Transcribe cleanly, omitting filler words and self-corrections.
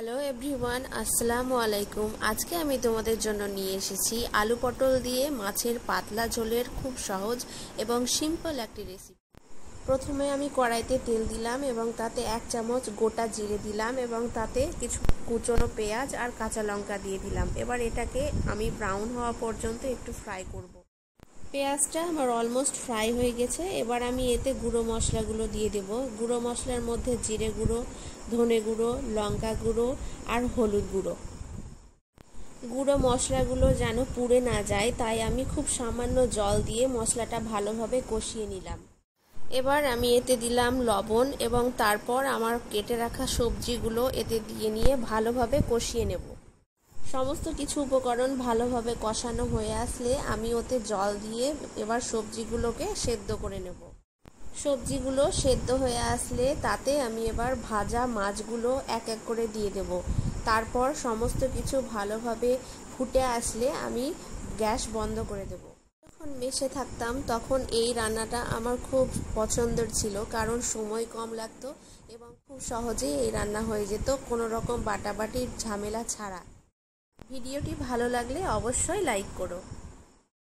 Hello everyone, আসসালামু আলাইকুম। আজকে আমি তোমাদের জন্য নিয়ে এসেছি আলু পটল দিয়ে মাছের পাতলা ঝোলের খুব সহজ এবং সিম্পল একটি রেসিপি। প্রথমে আমি কড়াইতে তেল দিলাম এবং তাতে 1 চামচ গোটা জিরে দিলাম এবং তাতে কিছু কুচনো পেঁয়াজ আর কাঁচা লঙ্কা দিয়ে দিলাম। এবার এটাকে আমি ব্রাউন হওয়া পর্যন্ত একটু ফ্রাই করব। পেঁয়াজটা আমার অলমোস্ট ফ্রাই হয়ে গেছে। এবার আমি এতে গুঁড়ো মশলাগুলো দিয়ে দেব। গুঁড়ো মশলার মধ্যে জিরে গুঁড়ো, ধনে গুঁড়ো, লঙ্কা গুঁড়ো আর হলুদ গুঁড়ো। গুঁড়ো মশলাগুলো যেন পুড়ে না যায় তাই আমি খুব সামান্য জল দিয়ে মশলাটা ভালোভাবে কষিয়ে নিলাম। এবার আমি এতে দিলাম লবণ এবং তারপর আমার কেটে রাখা সবজিগুলো এতে দিয়ে নিয়ে ভালোভাবে কষিয়ে নেব। সমস্ত কিছু উপকরণ ভালোভাবে কষানো হয়ে আসলে আমি ওতে জল দিয়ে এবার সবজিগুলোকে সেদ্ধ করে নেব। সবজিগুলো সেদ্ধ হয়ে আসলে তাতে আমি এবার ভাজা মাছগুলো এক এক করে দিয়ে দেব। তারপর সমস্ত কিছু ভালোভাবে ফুটে আসলে আমি গ্যাস বন্ধ করে দেব। যখন মেসে থাকতাম তখন এই রান্নাটা আমার খুব পছন্দের ছিল, কারণ সময় কম লাগতো এবং খুব সহজেই এই রান্না হয়ে যেত, কোনো রকম বাটাবাটির ঝামেলা ছাড়া। ভিডিওটি ভালো লাগলে অবশ্যই লাইক করো।